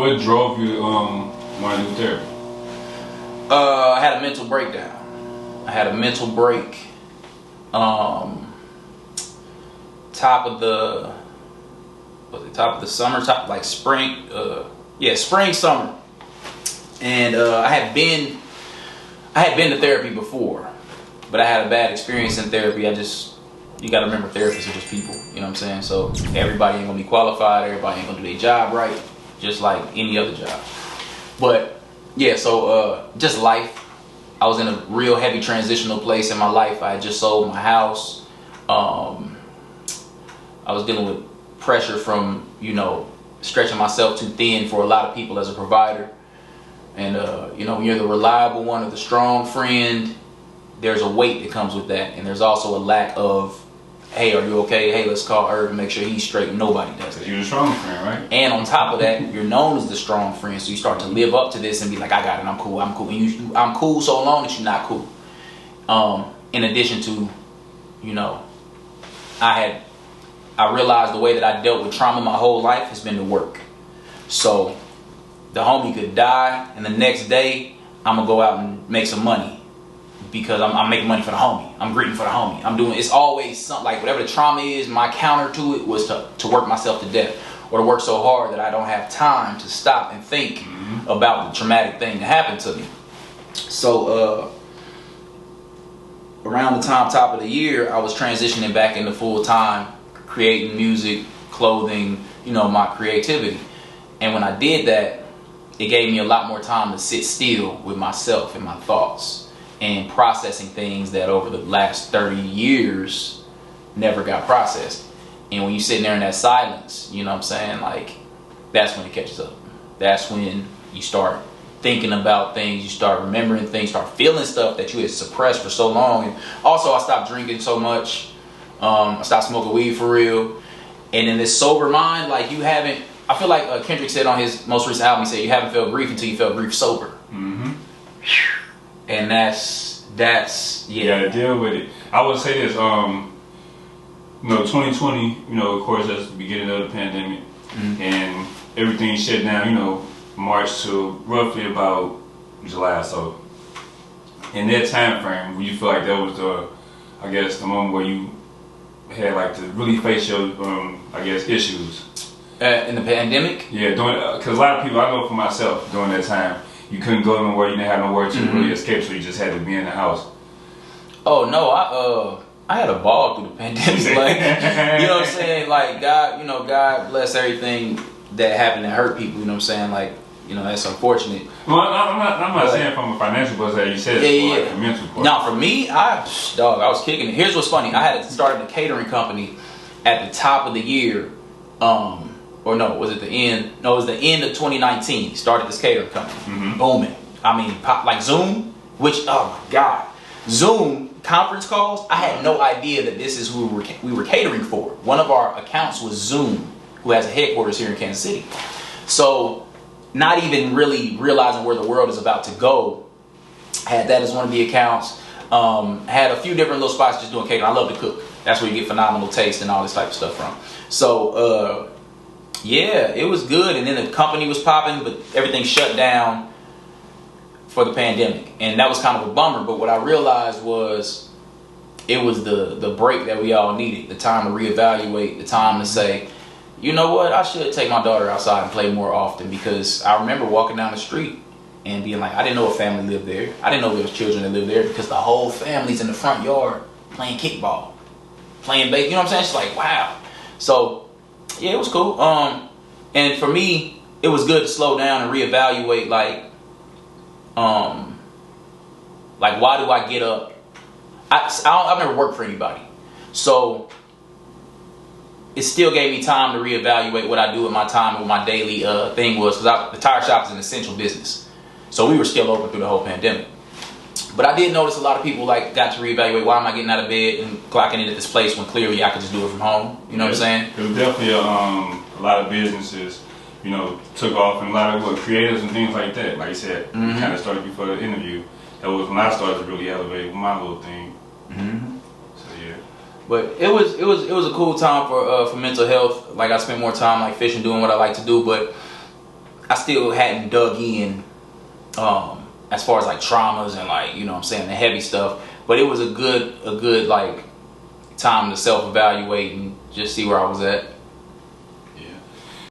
what drove you to want to do therapy? I had a mental breakdown. I had a mental break. Top of the summer, spring. Spring, summer. And I had been to therapy before, but I had a bad experience in therapy. You got to remember, therapists are just people. You know what I'm saying? So everybody ain't gonna be qualified. Everybody ain't gonna do their job right, just like any other job. But yeah, so just life. I was in a real heavy transitional place in my life. I had just sold my house. I was dealing with pressure from, stretching myself too thin for a lot of people as a provider. And, when you're the reliable one or the strong friend, there's a weight that comes with that. And there's also a lack of, hey, are you okay? Hey, let's call Irv and make sure he's straight. Nobody does that. You're the strong friend, right? And on top of that, you're known as the strong friend. So you start to live up to this and be like, I got it. I'm cool. And I'm cool so long that you're not cool. In addition to, I realized the way that I dealt with trauma my whole life has been to work. So the homie could die, and the next day I'm gonna go out and make some money because I'm making money for the homie. I'm greeting for the homie. It's always something, like whatever the trauma is, my counter to it was to work myself to death, or to work so hard that I don't have time to stop and think about the traumatic thing that happened to me. So around the top of the year, I was transitioning back into full-time creating music, clothing, my creativity. And when I did that, it gave me a lot more time to sit still with myself and my thoughts and processing things that over the last 30 years never got processed. And when you're sitting there in that silence, you know what I'm saying, like, that's when it catches up. That's when you start thinking about things, you start remembering things, start feeling stuff that you had suppressed for so long. And also, I stopped drinking so much. I stopped smoking weed for real. And in this sober mind, like, I feel like Kendrick said on his most recent album, he said, you haven't felt grief until you felt grief sober. Mm-hmm. And that's You gotta deal with it. I would say this, 2020, of course, that's the beginning of the pandemic. Mm-hmm. And everything shut down, March to roughly about July. So in that time frame, would you feel like that was the moment where you had to really face your, issues? In the pandemic? Yeah, because a lot of people, I know for myself, during that time, you couldn't go nowhere, you didn't have nowhere to really escape, so you just had to be in the house. Oh no, I had a ball through the pandemic. You know what I'm saying? Like, God bless everything that happened that hurt people. You know what I'm saying? That's unfortunate. Well, I'm not saying from a financial perspective. You said it's for the mental part. No, for me, I was kicking it. Here's what's funny. I had started a catering company at the top of the year. Or no, was it the end? No, it was the end of 2019. Started this catering company. Mm-hmm. Booming. I mean, like Zoom, which, oh my God. Zoom conference calls, I had no idea that this is who we were catering for. One of our accounts was Zoom, who has a headquarters here in Kansas City. So, not even really realizing where the world is about to go, had that as one of the accounts. Had a few different little spots just doing catering. I love to cook. That's where you get phenomenal taste and all this type of stuff from. So, yeah, it was good. And then the company was popping, but everything shut down for the pandemic. And that was kind of a bummer. But what I realized was it was the break that we all needed. The time to reevaluate, the time to say, you know what, I should take my daughter outside and play more often. Because I remember walking down the street and being like, I didn't know a family lived there. I didn't know there was children that lived there because the whole family's in the front yard playing kickball, playing baseball. You know what I'm saying? It's like, wow. So, yeah, it was cool. And for me, it was good to slow down and reevaluate, why do I get up? I've never worked for anybody. So it still gave me time to reevaluate what I do with my time and what my daily thing was. Because the tire shop is an essential business. So we were still open through the whole pandemic. But I did notice a lot of people got to reevaluate, why am I getting out of bed and clocking in at this place when clearly I could just do it from home? You know what I'm saying? It was definitely a lot of businesses, took off, and a lot of creators and things like that. Like you said, we kind of started before the interview. That was when I started to really elevate with my little thing. Mm-hmm. So yeah. But it was a cool time for mental health. Like, I spent more time fishing, doing what I like to do. But I still hadn't dug in as far as like traumas and like, you know what I'm saying, the heavy stuff. But it was a good like time to self-evaluate and just see where I was at.